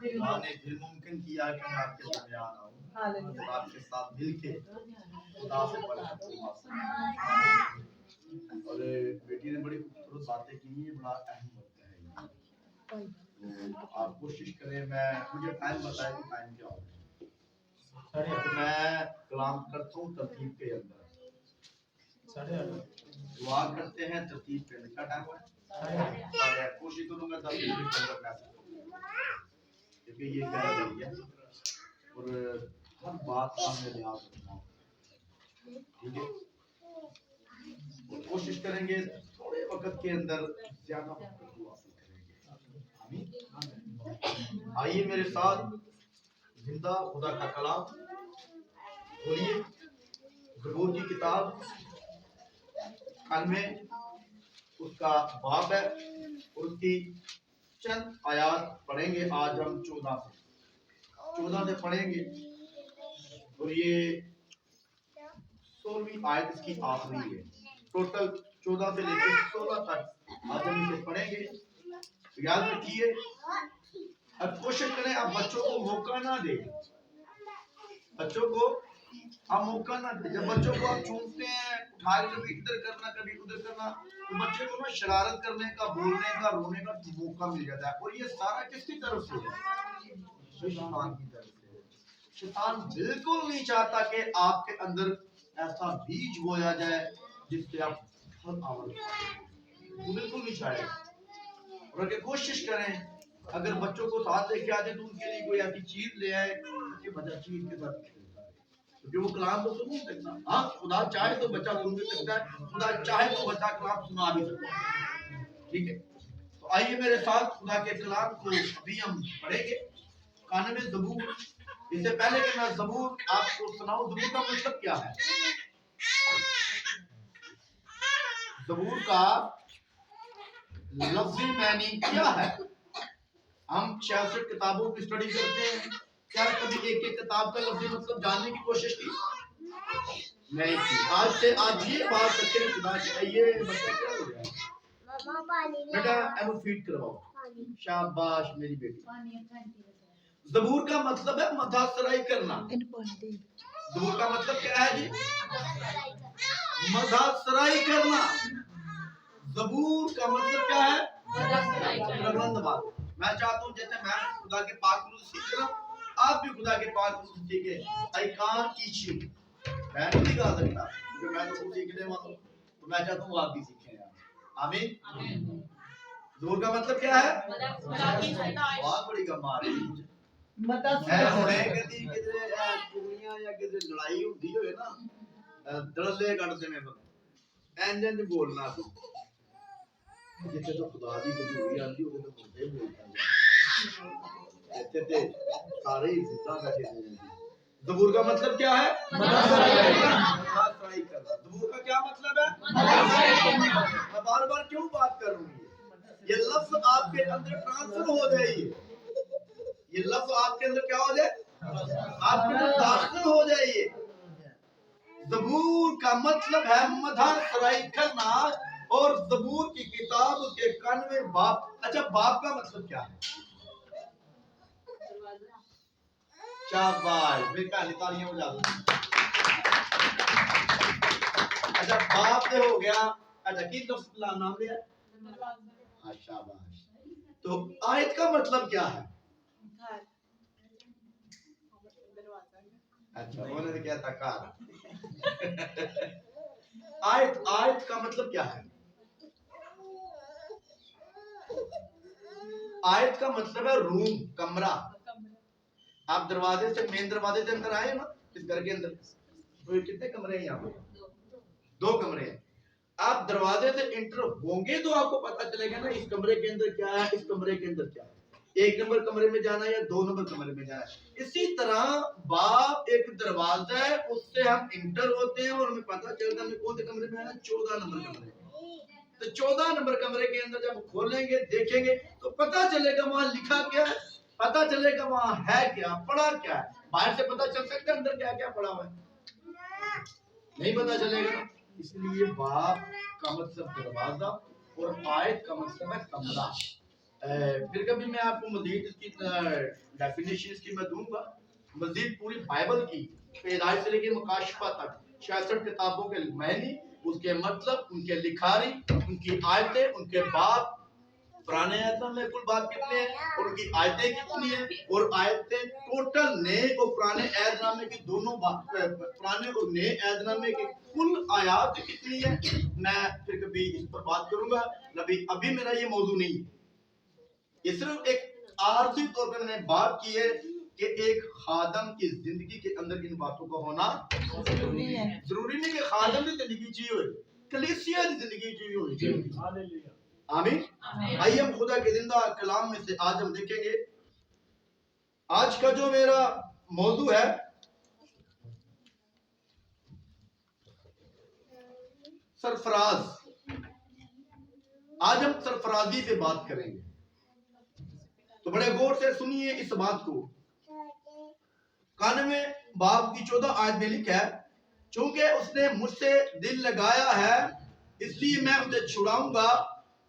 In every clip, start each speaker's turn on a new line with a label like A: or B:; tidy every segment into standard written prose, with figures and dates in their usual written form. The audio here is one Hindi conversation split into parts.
A: खुदा ने फिर मुमकिन किया कि मैं आपके दरमियान आऊं, आपके साथ मिलके खुदा से बरकत और बेटी ने बड़ी खूबसूरत बातें की, ये बड़ा अहम वक्त है। तो आप कोशिश करें, मुझे टाइम बताएं कि टाइम क्या होगा। तो मैं कलाम करता हूँ तरतीब के अंदर, दुआ करते हैं तरतीब के अंदर। क्या टाइम है? कोशिश करूंगा 10 मिनट के अंदर मैसेज, क्योंकि ये कह रही है और हर बात का हमें लिहाज रखना, ठीक है। कोशिश करेंगे थोड़े वक्त के अंदर ज्यादा दुआ करेंगे। आइए मेरे साथ जिंदा खुदा का कलाम बोलिए, ज़बूर की किताब में उसका बाब है, उसकी चंद आयात पढ़ेंगे। आज हम 14 से पढ़ेंगे और ये 16वीं आयत इसकी आखिरी है। टोटल 14 से लेकर 16 तक आज हम इसे पढ़ेंगे। याद रखिए, अब कोशिश करें आप बच्चों को मौका ना दें, बच्चों को आप मौका ना दें। जब बच्चों को आप चूमते हैं, उठा के कभी इधर करना कभी उधर करना, तो बच्चे को ना शरारत करने का, बोलने का, रोने का मौका मिल जाता है। और ये सारा किसकी तरफ से है? शैतान की तरफ से। शैतान बिल्कुल नहीं चाहता कि आपके अंदर ऐसा बीज बोया जाए जिससे आप फल आमद करें, बिल्कुल नहीं चाहेगा। और अगर कोशिश करें, अगर बच्चों को साथ लेके आते तो उनके लिए कोई ऐसी चीज ले आए कि बच्चा चीज के साथ खेलता है, क्योंकि वो कलाम तो सुन नहीं सकता। हाँ, खुदा चाहे तो बच्चा सुन भी सकता है, खुदा चाहे तो बच्चा कलाम सुना भी सकता है, ठीक है। तो आइए मेरे साथ खुदा के कलाम को अभी हम पढ़ेंगे। कान में ज़बूर, इससे पहले कि मैं ज़बूर आपको सुनाऊं, ज़बूर का मतलब क्या है? ज़बूर का लफ्ज़ी मानी क्या है? हम 66 किताबों की स्टडी करते हैं, क्या कभी एक एक किताब का लफ्ज़ी मतलब जानने की कोशिश की? नहीं की। आज से आप ये बात करते हैं, खुदा ये बच्चा क्या हो गया? बेटा एनो फीड करवाओ, शाबाश मेरी बेटी। ज़बूर का मतलब है मधासराई करना। ज़बूर का मतलब क्या है जी? मधासराई करना। ज़बूर का मतलब क्या है? मैं चाहता हूँ जैसे मैं खुदा के पाक रूह से सीख रहा हूँ, आप भी खुदा के पाक रूह से सीखे। आई कांट टीच यू, मैं नहीं सिखा सकता क्योंकि मैं तो सीखने वाला हूँ, तो मैं चाहता हूँ आप भी सीखें यार। आमीन। ज़बूर का मतलब क्या है? बहुत बड़ी कमाल है मुझे। मैं हुणे कदी किधरे दुनिया या किधरे लड़ाई होती होए ना, दड़ले कटदे ने इंज बोलना सी, जिथे तो खुदा दी हजूरी आंदी उथे तो मुंडे बोलदा है, इत्थे ते सारे ही जिद्दां बैठे ने। ज़बूर का मतलब क्या है? मधासराई करना। ज़बूर का क्या मतलब है? मैं बार-बार क्यों बात कर रहा हूँ? ये लफ्ज आपके अंदर ट्रांसफर हो जाइए, ये लफ्ज आपके अंदर क्या हो जाए? आपके अंदर दाखिल हो जाइए। ज़बूर का मतलब है मधासराई करना, और ज़बूर की किताब के 91 बाब। अच्छा, बाब का मतलब क्या है? शाबाश, मेरी पहली तालियां बजा दो। अच्छा, बाब से हो गया। अच्छा, की लफ्ज नाम लिया? हाँ, शाबाश। तो आयत का मतलब क्या है? अच्छा, उन्होंने क्या था कार। आयत का मतलब क्या है? आयत का मतलब है रूम, कमरा। आप दरवाजे से, मेन दरवाजे से अंदर आए ना इस घर के अंदर, तो कितने कमरे हैं यहाँ पे? 2 कमरे हैं। आप दरवाजे से एंटर होंगे तो आपको पता चलेगा ना इस कमरे के अंदर क्या है, इस कमरे के अंदर क्या है। 1 नंबर कमरे में जाना है या 2 नंबर कमरे में जाना है। इसी तरह बाप एक दरवाजा है, उससे हम इंटर होते हैं और हमें पता चलता है हमें कौन से कमरे में आना है? 14 नंबर कमरे में। तो 14 नंबर कमरे के अंदर जब खोलेंगे, देखेंगे तो पता चलेगा वहां लिखा क्या है, पता चलेगा वहां है क्या, पढ़ा क्या है। बाहर से पता चल सकता है अंदर क्या क्या पढ़ा हुआ है? नहीं पता चलेगा। इसलिए बाप का मतलब दरवाजा और आयत का मतलब है कमरा। फिर कभी मैं आपको मजीद इसकी डेफिनेशन इसकी मैं दूंगा। मजीद पूरी बाइबल की पैदाइश से लेकर मुकाशफा तक 66 किताबों के मैनी, उसके मतलब, उनके लिखारी, उनकी आयतें, उनके बाप, पुराने आयतों में कुल बात कितने हैं और उनकी आयतें कितनी है, और आयतें टोटल नए और पुराने ऐदनामे की दोनों बात, पुराने और नए ऐदनामे की कुल आयात कितनी है, मैं फिर कभी इस पर बात करूंगा। अभी मेरा ये मौजू नहीं है, ये सिर्फ एक आर्थिक तौर पर मैंने बात की है कि एक खादम की जिंदगी के अंदर इन बातों का होना जरूरी है। जरूरी नहीं कि खादम की जिंदगी चाहिए हो, कलीसिया की जिंदगी चाहिए हो। आमीन। आइए हम खुदा के जिंदा कलाम में से आज हम देखेंगे। आज का जो मेरा मौजू है सरफराज। आज हम सरफराजी से बात करेंगे, तो बड़े गौर से सुनिए इस बात को। कान में बाब की 14 आयत में लिखा है, चूंकि उसने मुझसे दिल लगाया है इसलिए मैं उसे छुड़ाऊंगा,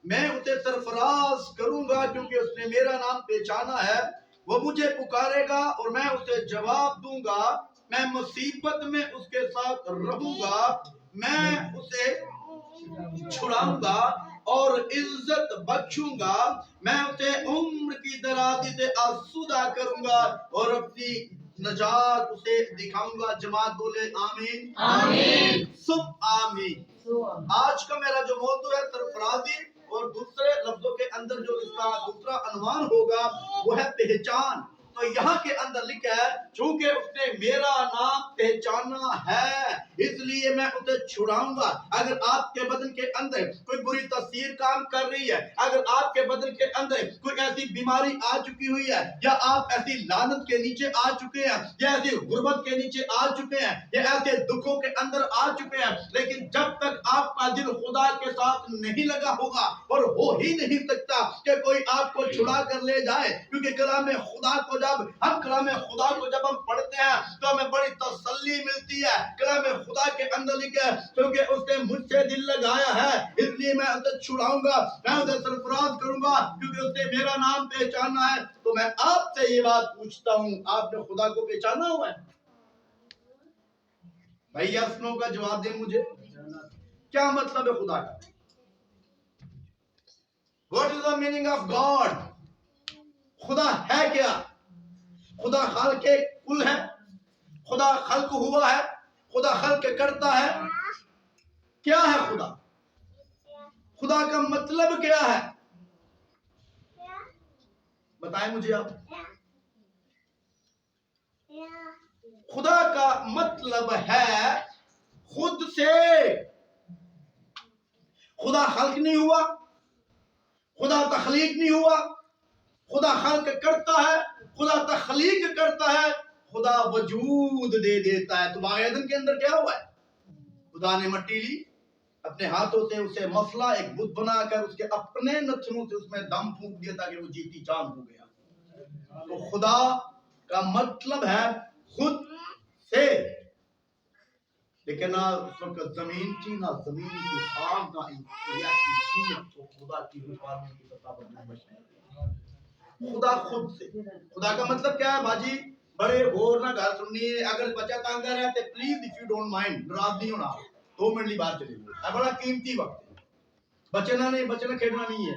A: मैं उसे सरफराज करूंगा, क्योंकि उसने मेरा नाम पहचाना है। वो मुझे पुकारेगा और मैं उसे जवाब दूंगा, मैं मुसीबत में उसके साथ रहूंगा, मैं उसे छुड़ाऊंगा और इज्जत बख्शूंगा, मैं उसे उम्र की दराजी से आसूदा करूंगा और अपनी नजात उसे दिखाऊंगा। जमात बोले आमीन आमीन सुब आमीन। आज का मेरा जो मौजू है सरफराजी, और दूसरे लफ्जों के अंदर जो इसका दूसरा अनुमान होगा वो है पहचान। तो यहाँ के अंदर लिखा है, चूंकि उसने मेरा नाम पहचाना है इसलिए मैं उसे छुड़ाऊंगा। अगर आपके बदन के अंदर कोई बुरी तस्वीर काम कर रही है, अगर आपके बदन के अंदर कोई ऐसी बीमारी आ चुकी हुई है, या आप ऐसी लानत के नीचे आ चुके हैं, या ऐसी गुर्बत के नीचे आ चुके हैं, या ऐसे दुखों के अंदर आ चुके हैं, लेकिन जब तक आपका दिल खुदा के साथ नहीं लगा होगा, और हो ही नहीं सकता कि कोई आपको छुड़ा कर ले जाए, क्योंकि कलाम खुदा को जब हम पढ़ते हैं तो हमें बड़ी तसल्ली मिलती है। कलाम खुदा के अंदर लिखा है, क्योंकि उसने मुझसे दिल लगाया है इसलिए मैं उसे छुड़ाऊंगा, मैं उसे सरफराज करूंगा, क्योंकि उसने मेरा नाम पहचाना है। तो मैं आपसे ये बात पूछता हूं, आपने खुदा को पहचाना हुआ है? भैया सुनो का जवाब दे मुझे, क्या मतलब है खुदा का? What is the meaning of God? खुदा है क्या? खुदा खल्क के कुल है, खुदा खल्क हुआ है, खुदा खल्क करता है, क्या है खुदा? खुदा का मतलब क्या है? बताएं मुझे आप। खुदा का मतलब है खुद से। खुदा खल्क नहीं हुआ, खुदा तखलीक नहीं हुआ, खुदा खल्क करता है, खुदा तखलीक करता है, खुदा वजूद दे देता है। तो बागेदन के अंदर क्या हुआ है? खुदा ने मट्टी ली, अपने हाथों से उसे मसला एक बुत बनाकर उसके अपने नथनों से उसमें दम फूंक दिया ताकि वो जीती चांद हो गया। तो खुदा का मतलब है खुद से। लेकिन ना उस वक्त जमीन थी, ना जमीन की खाक, ना कोई ऐसी चीज तो खुदा की हुक्म की सत्ता नहीं। खुदा खुद से। खुदा का मतलब क्या है बाजी? बड़े गौर ना घर सुनिए। अगर बच्चा तंग कर रहा है तो please if you don't mind, नाराज नहीं होना, 2 मिनट की बात चलेगी। बड़ा कीमती वक्त है, बच्चे ना खेलना नहीं है।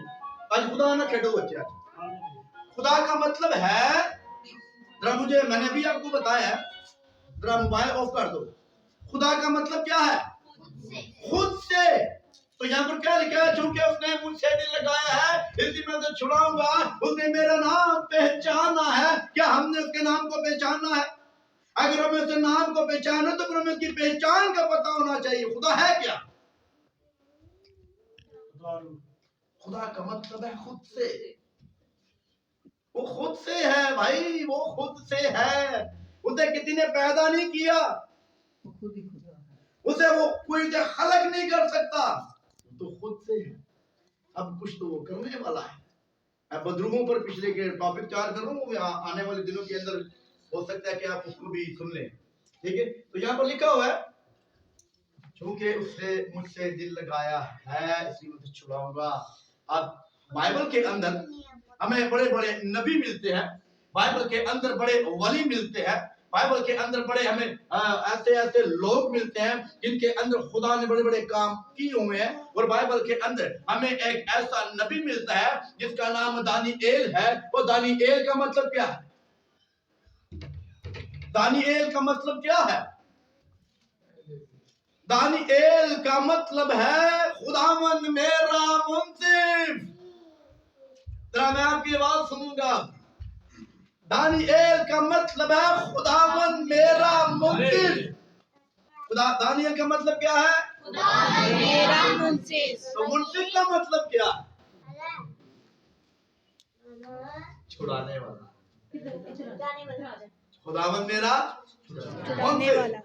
A: आज खुदा ना खेलो बच्चे। आज खुदा का मतलब है, जरा मुझे, मैंने भी आपको बताया, जरा मोबाइल ऑफ कर दो। खुदा का मतलब क्या है? खुद से। तो यहाँ पर क्या लिखा है? चूंकि उसने मुझसे दिल लगाया है इसलिए मैं उसे छुड़ाऊंगा, उसने मेरा नाम पहचाना है। क्या हमने उसके नाम को पहचाना है? अगर हमें उसके नाम को पहचाना तो फिर हमें उसकी पहचान का पता होना चाहिए। खुदा है क्या? खुदा का मतलब है खुद से। वो खुद से है भाई, वो खुद से है। उसे किसी ने पैदा नहीं किया, उसे वो कोई से खलक नहीं कर सकता, तो खुद से है। अब कुछ तो वो करने वाला है। मैं बदरूहों पर पिछले के टॉपिक तैयार कर रहा हूँ, आने वाले दिनों के अंदर हो सकता है कि आप उसको भी सुन लें। ठीक है, तो यहाँ पर लिखा हुआ है, क्योंकि उसने मुझसे दिल लगाया है इसलिए उसे छुड़ाऊंगा। अब बाइबल के अंदर हमें बड़े बड़े नबी मिलते हैं, बाइबल के अंदर बड़े वली मिलते हैं, बाइबल के अंदर बड़े हमें ऐसे ऐसे लोग मिलते हैं जिनके अंदर खुदा ने बड़े बड़े काम किए हुए हैं। और बाइबल के अंदर हमें एक ऐसा नबी मिलता है जिसका नाम दानिएल है। वो दानिएल का मतलब क्या है? दानिएल का मतलब क्या है? दानिएल का मतलब है खुदावन मेरा मुंसिफ। जरा मैं आपकी आवाज सुनूंगा। दानिएल का मतलब है खुदावन मेरा मुंसिफ। खुदा दानिएल का मतलब क्या है? खुदावन मेरा मुंसिफ। तो मुंसिफ का मतलब क्या? छुड़ाने वाला। खुदावन मेरा छुड़ाने वाला।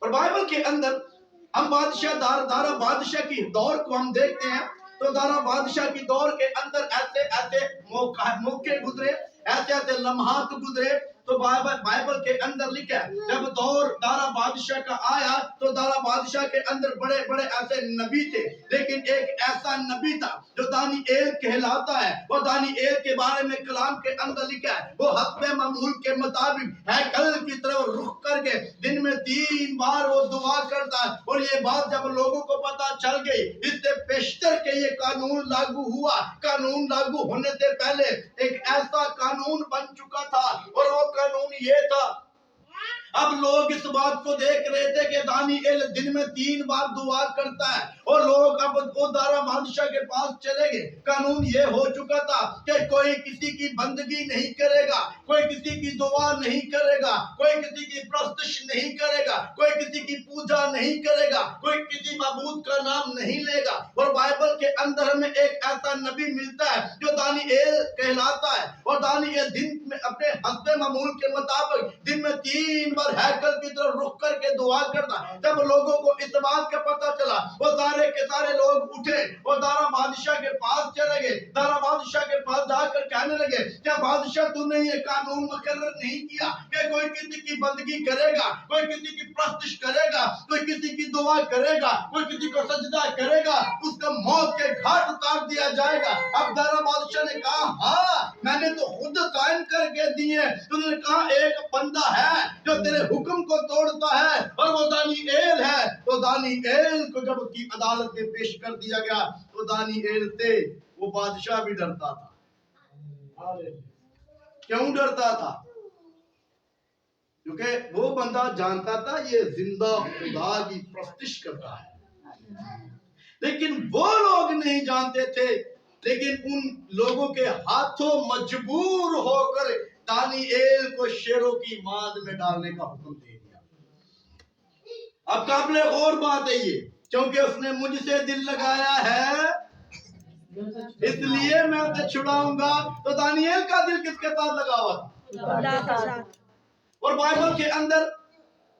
A: और बाइबल के अंदर हम बादशाह दारा बादशाह की दौर को हम देखते हैं तो दारा बादशाह की दौर के अंदर ऐसे ऐसे मौके गुजरे, ऐसे ऐसे लम्हात गुजरे। तो बाइबल के अंदर लिखा है जब दौर दारा बादशाह का आया तो दारा बादशाह के अंदर बड़े बड़े ऐसे नबी थे, लेकिन एक ऐसा नबी था जो दानिएल कहलाता है। वो दानिएल के बारे में कलाम के अंदर लिखा है वो हस्बे मामूल के मुताबिक हैकल की तरफ रुख करके दिन में 3 बार वो दुआ करता है। और ये बात जब लोगों को पता चल गई, इससे पेशतर के ये कानून लागू हुआ। कानून लागू होने से पहले एक ऐसा कानून बन चुका था और वो कानून ये था, अब लोग इस बात को देख रहे थे कि दानिएल दिन में 3 बार दुआ करता है और लोग अब वो दारा बादशाह के पास चले गए। कानून ये हो चुका था कि कोई किसी की बंदगी नहीं करेगा, कोई किसी की दुआ नहीं करेगा, कोई किसी की प्रस्तुति नहीं करेगा, कोई किसी की पूजा नहीं करेगा, कोई किसी माबूद का नाम नहीं लेगा। और बाइबल के अंदर हमें एक ऐसा नबी मिलता है जो दानिएल कहलाता है। और दानिएल दिन में अपने हस्बे मामूल के मुताबिक दिन में 3 बार हैकल की तरफ रुख करके दुआ करता। जब लोगों को इस बात का पता चला वो सारे के सारे लोग उठे और दारा बादशाह के पास चले गए। दारा बादशाह के पास जाकर कहने लगे क्या बादशाह तूने ये कानून मुकर्रर नहीं किया कि कोई किसी की बंदगी करेगा, कोई किसी की प्रस्तुति करेगा, कोई किसी की दुआ करेगा, कोई किसी को सजदा करेगा, उसका मौत के घाट उतार दिया जाएगा। अब दारा बादशाह ने कहा हाँ मैंने तो खुद साइन करके दिए। तुमने कहा एक बंदा है जो तेरे हुक्म को तोड़ता है और वो दानिएल है। तो दानिएल को जब उसकी अदालत में पेश कर दिया गया तो दानिएल से वो बादशाह भी डरता था। क्यों डरता था? क्योंकि वो बंदा जानता था ये जिंदा खुदा की प्रस्तुति करता है। लेकिन वो लोग नहीं जानते थे, लेकिन उन लोगों के हाथों मजबूर होकर दानिएल को शेरों की मांद में डालने का हुक्म दे दिया। अब काबिले और बात है ये, क्योंकि उसने मुझसे दिल लगाया है इसलिए मैं उसे छुड़ाऊंगा। तो दानिएल का दिल किसके साथ लगा हुआ था? और बाइबल के अंदर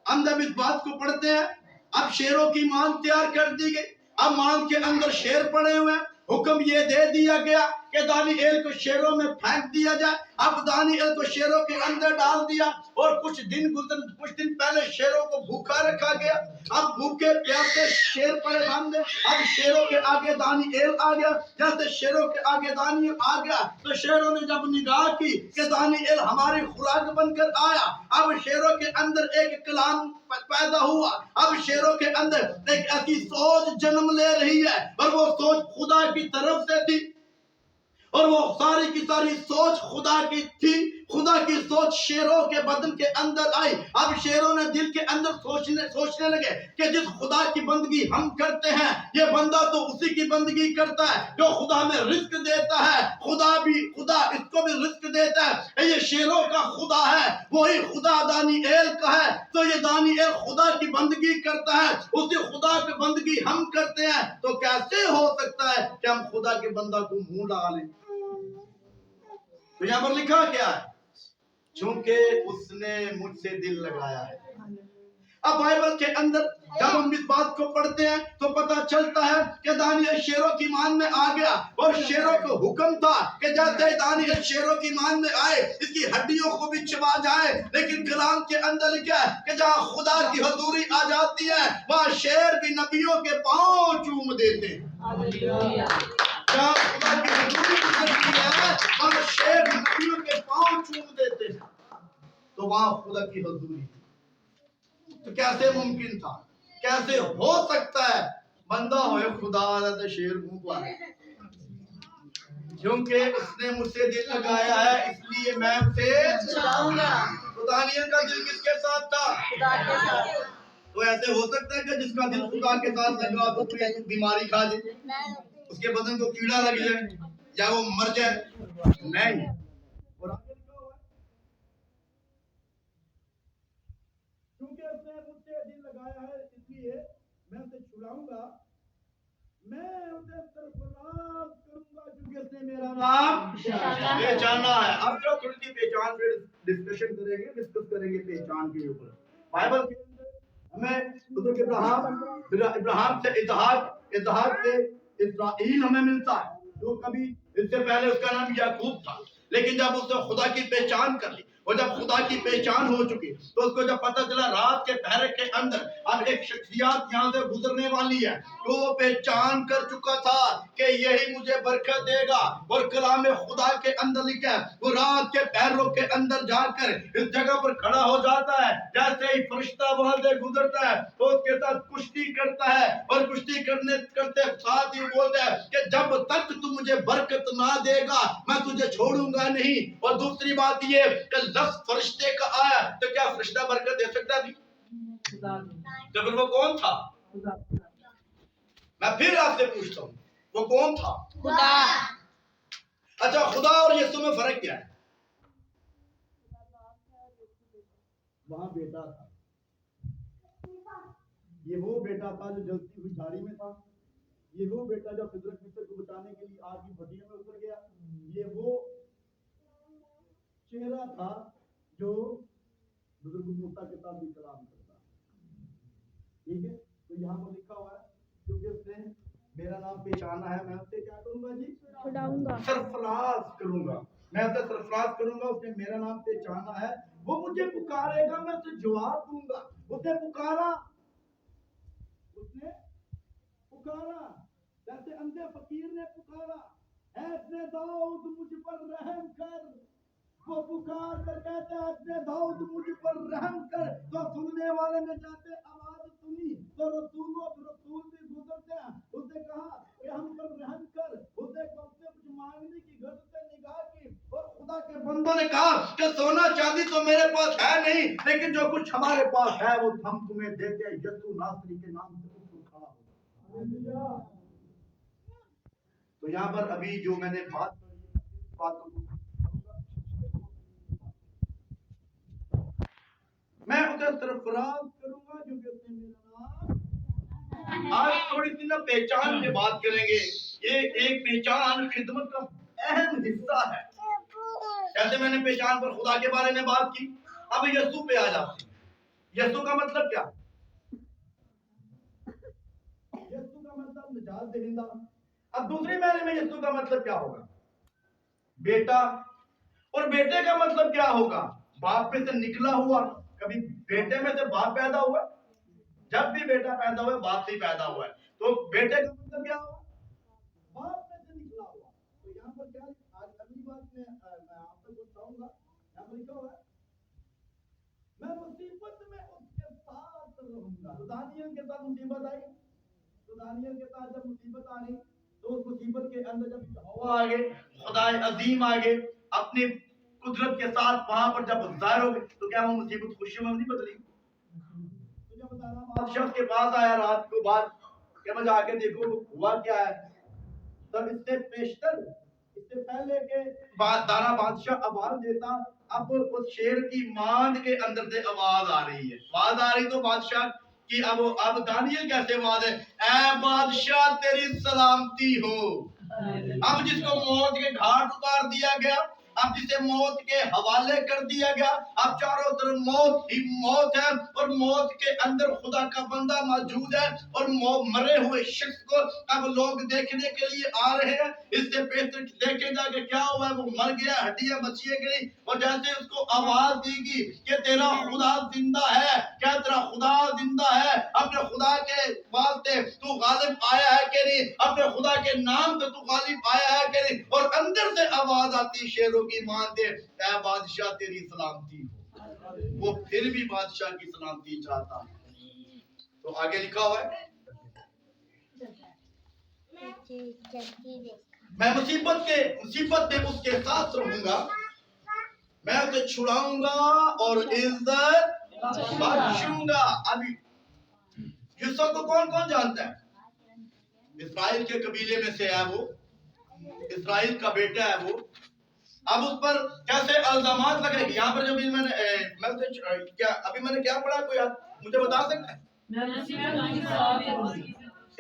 A: हम जब इस बात को पढ़ते हैं, अब शेरों की मांद तैयार कर दी गई। अब मांद के अंदर शेर पड़े हुए हैं। हुक्म ये दे दिया गया कि दानिएल को शेरों में फेंक दिया जाए। अब दानिएल को शेरों के अंदर डाल दिया और कुछ दिन पहले शेरों को भूखा रखा गया। अब भूखे प्यासे शेर पड़े सामने। अब शेरों के आगे दानिएल आ गया। जैसे शेरों के आगे दानिएल आ गया तो शेरों ने जब निगाह की कि दानिएल हमारी खुराक बनकर आया, अब शेरों के अंदर एक कलाम पैदा हुआ। अब शेरों के अंदर एक ऐसी सोच जन्म ले रही है और वो सोच खुदा की तरफ से थी और वो सारी की सारी सोच खुदा की थी। खुदा की सोच शेरों के बदन के अंदर आई। अब शेरों ने दिल के अंदर सोचने लगे कि जिस खुदा की बंदगी हम करते हैं ये बंदा तो उसी की बंदगी करता है जो खुदा में रिस्क देता है। खुदा इसको भी रिस्क देता है। ये शेरों का खुदा है, वही खुदा दानिएल का है। तो ये दानिएल खुदा की बंदगी करता है, उसी खुदा की बंदगी हम करते हैं। तो कैसे हो सकता है कि हम खुदा के बंदा को मुंह लगा लें? तो यहाँ पर लिखा क्या है? चूंकि उसने मुझसे दिल लगाया है। अब बाइबल के अंदर जब हम इस बात को पढ़ते हैं तो पता चलता है कि दानिएल शेरों की मान में आ गया और शेरों को हुक्म था कि जैसे दानिएल शेरों की मान में आए इसकी हड्डियों को भी चबा जाए। लेकिन कलाम के अंदर लिखा है कि जहाँ खुदा की हजूरी आ जाती है वहाँ शेर भी नबियों के पांव चूम देते हैं। जहाँ खुदा की हजूरी गुजरती है वहाँ शेर नबियों के पांव चूम देते हैं, तो वहाँ खुदा की हजूरी। तो कैसे मुमकिन था, कैसे हो सकता है बंदा होए खुदा तो शेर मुंह पर है? क्योंकि उसने मुझसे दिल लगाया है इसलिए मैं उसे छुड़ाऊंगा। खुदानियत का दिल किसके साथ था? खुदा के साथ। तो ऐसे हो सकता है कि जिसका दिल खुदा के साथ लगा तो कोई बीमारी खा जाए, उसके बदन को कीड़ा लग जाए या वो मर जाए? नहीं। और आगे लिखा हुआ है, क्योंकि उसने मुझसे दिल लगाया है इसलिए मैं उसे छुड़ाऊंगा, मैं उसे सरफराज करूंगा क्योंकि उसने मेरा नाम पहचाना है। अब जो थोड़ी सी पहचान पे डिस्कस करेंगे पहचान के ऊपर। बाइबल के अंदर हमें बुजुर्ग इब्राहिम से इसहाक से इस्राइल हमें मिलता है, जो कभी इससे पहले उसका नाम याकूब था। लेकिन जब उसने खुदा की पहचान कर ली और जब खुदा की पहचान हो चुकी तो उसको जब पता चला रात के पहरे के अंदर अब एक शख्सियत यहाँ से गुजरने वाली है, तो वो पहचान कर चुका था कि यही मुझे बरकत देगा। और कलाम खुदा के अंदर लिखा है वो रात के पहरों के अंदर जाकर इस जगह पर खड़ा हो जाता है। जैसे ही फरिश्ता वहां से गुजरता है तो उसके साथ कुश्ती करता है और कुश्ती करते साथ ही बोलता है कि जब तक तू मुझे बरकत ना देगा मैं तुझे छोड़ूंगा नहीं। और दूसरी बात ये कि लफ्ज़ फरिश्ते का आया तो क्या फरिश्ता बरकत दे सकता थी? तो फिर वो कौन था? मैं फिर आपसे पूछता हूँ वो कौन था? खुदा। अच्छा, खुदा और यीशु में फर्क क्या है? वहां बेटा था, ये वो बेटा था जो जलती हुई झाड़ी में था, ये वो बेटा जो फितरत मिस्र को बचाने के लिए आग की भट्टियों में उतर गया, ये वो चेहरा था जो बुजुर्ग मूसा के साथ भी कलाम करता। ठीक है, तो यहाँ पर लिखा हुआ है क्योंकि उसने मेरा नाम पहचाना है मैं उसे क्या करूंगा जी? छुड़ाऊंगा, सरफराज करूंगा। मैं उसे सरफराज करूंगा, उसने मेरा नाम पहचाना है, वो मुझे पुकारेगा मैं उसे जवाब दूंगा। उसने पुकारा जैसे अंधे फकीर ने पुकारा, ऐसे दाऊद मुझ पर रहम कर। वो पुकार कर कहते हैं ऐसे दाऊद मुझ पर रहम कर। तो सुनने वाले ने जाते आवाज सुनी तो रसूल भी गुजरते हैं, उसने कहा कि हम पर रहम कर। उसने कुछ मांगने की गर्द से निगाह की और खुदा के बंदों ने कहा कि सोना चांदी तो मेरे पास है नहीं, लेकिन जो कुछ हमारे पास है वो हम तुम्हें देते हैं। यीशु नासरी के नाम से तो यहाँ पर अभी जो मैंने बात मैं उसे सरफराज करूंगा क्योंकि उसने मेरा नाम। आज थोड़ी सी ना पहचान की बात करेंगे। ये एक पहचान खिदमत का अहम हिस्सा है। जैसे मैंने पहचान पर खुदा के बारे में बात की, अब यीशु पे आ जाते हैं। यीशु का मतलब क्या? यीशु का मतलब निजात देहिंदा। अब दूसरी मायने में यीशु का मतलब क्या होगा? बेटा। और बेटे का मतलब क्या होगा? बाप में से निकला हुआ। कभी बेटे में से बाप पैदा हुआ? जब भी बेटा पैदा हुआ बाप से ही पैदा हुआ है। तो बेटे का मतलब क्या होगा? बाप में से निकला हुआ। तो यहाँ पर क्या आज अगली बात में मैं आपको बताऊंगा। यहाँ पर लिखा हुआ है मैं मुसीबत में उसके साथ रहूंगा। तो दानियल के साथ मुसीबत आई, तो दानियल के साथ जब मुसीबत आ गई तो उस मुसीबत के अंदर जब यहोवा आ गए, खुदा अजीम आ गए अपनी कुदरत के साथ वहां पर जब जाहिर हो गए, तो क्या वो मुसीबत खुशी में नहीं बदली? तो जब बादशाह के पास आया रात को बाद क्या मैं जाके देखो हुआ क्या है, तब इससे पेशतर इससे पहले के बाद दाना बादशाह आवाज देता, अब उस शेर की मांद के अंदर से आवाज आ रही है। आवाज आ रही तो बादशाह कि अब दानियल कैसे आवाज है, ऐ बादशाह तेरी सलामती हो। अब जिसको मौत के घाट उतार दिया गया, अब जिसे मौत के हवाले कर दिया गया, अब चारों तरफ मौत ही मौत है और मौत के अंदर खुदा का बंदा मौजूद है और मरे हुए शख्स को अब लोग देखने के लिए आ रहे हैं। इससे बेहतर देखेगा कि क्या हुआ है, वो मर गया, हड्डियां बची है कि नहीं। और जैसे उसको आवाज देगी कि तेरा खुदा जिंदा है, क्या तेरा खुदा जिंदा है, अपने खुदा के वास्ते तू गालिब आया है कि नहीं, अपने खुदा के नाम पे तू गालिब आया है कि नहीं। और अंदर से आवाज आती शेरों की मान दे, ऐ बादशाह तेरी सलामती हो। वो फिर भी बादशाह की सलामती चाहता है। तो आगे लिखा हुआ है, मैं मुसीबत में उसके साथ रहूंगा, मैं उसे छुड़ाऊंगा और इज्जत बख्शूंगा। अभी यूसुफ को कौन कौन जानता है? इस्राइल के कबीले में से है वो, इस्राइल का बेटा है वो। अब उस पर कैसे इल्जामात लगेगी? यहाँ पर जब मैंने क्या पढ़ा, कोई मुझे बता सकता है?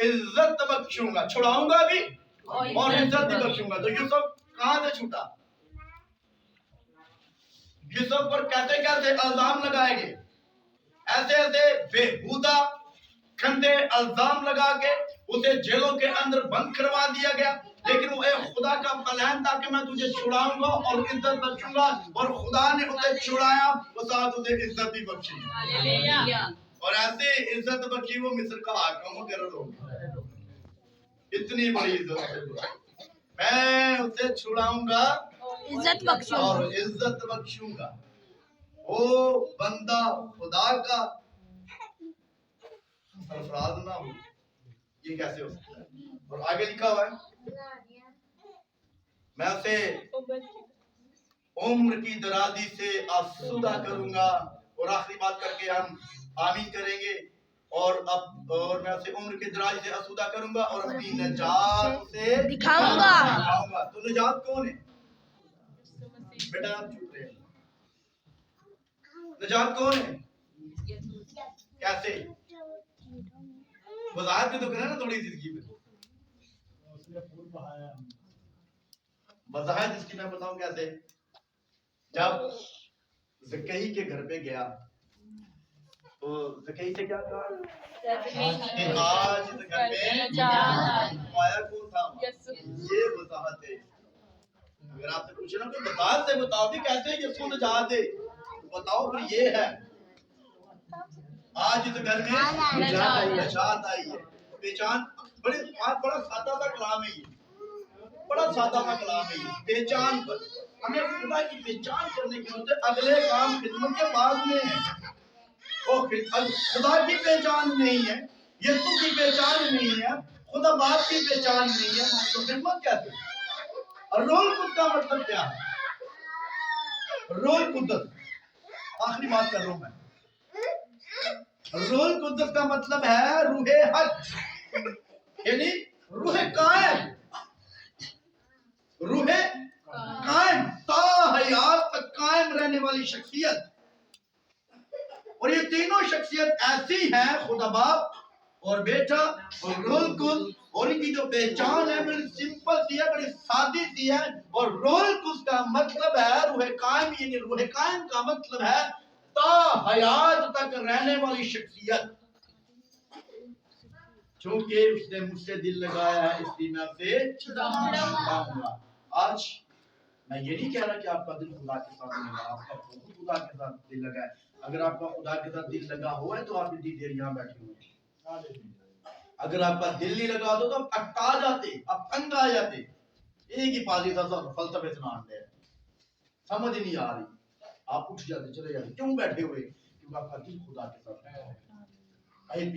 A: इज्जत बख्शूंगा, छुड़ाऊंगा भी और इज्जत भी बख्शूंगा। तो यूसुफ कहां से छूटा? यूसुफ पर कैसे कैसे इल्जाम लगाए गए, ऐसे ऐसे बेहुदा गंदे इल्जाम लगा के उसे जेलों के अंदर बंद करवा दिया गया। लेकिन वो एक खुदा का प्लान था कि मैं तुझे छुड़ाऊंगा और इज्जत बख्शूंगा, और खुदा ने उसे छुड़ाया, वो साथ उसे इज्जत भी बख्शी। और ऐसे इज्जत बख्शी वो मिस्र का हाकिम मुकर्रर हो गया। इतनी बड़ी इज्जत, मैं उसे छुड़ाऊंगा
B: इज्जत बख्शूंगा
A: और इज्जत बख्शूंगा। ओ बंदा खुदा का सरफराज ना हो, ये कैसे हो सकता है? और आगे लिखा हुआ है, मैं उसे उम्र की दराजी से आसूदा करूंगा। और आखिरी बात करके हम आमीन करेंगे। और मैं उसे उम्र की दराजी से आसूदा करूंगा और अपनी नजात उसे दिखाऊंगा। तो नजात कौन है बेटा? आप चुप रहे। नजात कौन है? कैसे? वजाहत भी तो करें ना थोड़ी जिंदगी में। वजाहत इसकी मैं बताऊं कैसे। जब ज़कई के घर पे गया तो ज़कई से क्या कहा कि आज इस घर में आया कौन था? ये वजाहत है। अगर आपसे पूछे ना कोई वजाहत से बताओ भी कैसे यीशु नजात दे, तो बताओ फिर ये है, आज इस घर में नजात आई है। पहचान, बड़ा सादा सा कलाम है ये, बड़ा सादा सा कलाम है ये। पहचान पर हमें खुदा की पहचान करने के लिए अगले काम खिदमत के बाद में है। और खुदा की पहचान नहीं है, यीशु की पहचान नहीं है, खुदा बाप की पहचान नहीं है, तो खिदमत कैसे? और रोल कुद का मतलब क्या है? रोल कुदस, आखिरी बात कर रहा हूं मैं। रूह कुद्दस का मतलब है रूहे हक, यानी रूहे कायम, रूहे कायम, ताहयात तक कायम रहने वाली शख्सियत। और ये तीनों शख्सियत ऐसी हैं, खुदा बाप और बेटा और रूह कुद्दस। और इनकी जो पहचान है बड़ी सिंपल सी है, बड़ी सादी सी है। और रूह कुद्दस का मतलब है रूहे कायम, यानी रूहे कायम का मतलब है हयात तक रहने वाली शख्सियत। क्योंकि उसने मुझसे दिल लगाया है, इसलिए मैं उसे छुड़ाऊंगा। आज मैं ये नहीं कह रहा कि आपका दिल खुदा के साथ नहीं लगा, आपका बहुत खुदा के साथ दिल लगा है। अगर आपका खुदा के साथ दिल लगा हुआ है तो आप इतनी देर यहाँ बैठे हुए हैं। अगर आपका दिल नहीं लगा तो आप अटका जाते, आप तंग आ जाते। एक ही पाजी था फलसफे सुनान दे, समझ नहीं आ रही, आप उठ जाते, चले जाते। क्यों बैठे हुए? क्योंकि आपका दिल खुदा के साथ है।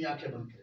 A: आंखें बंद करें।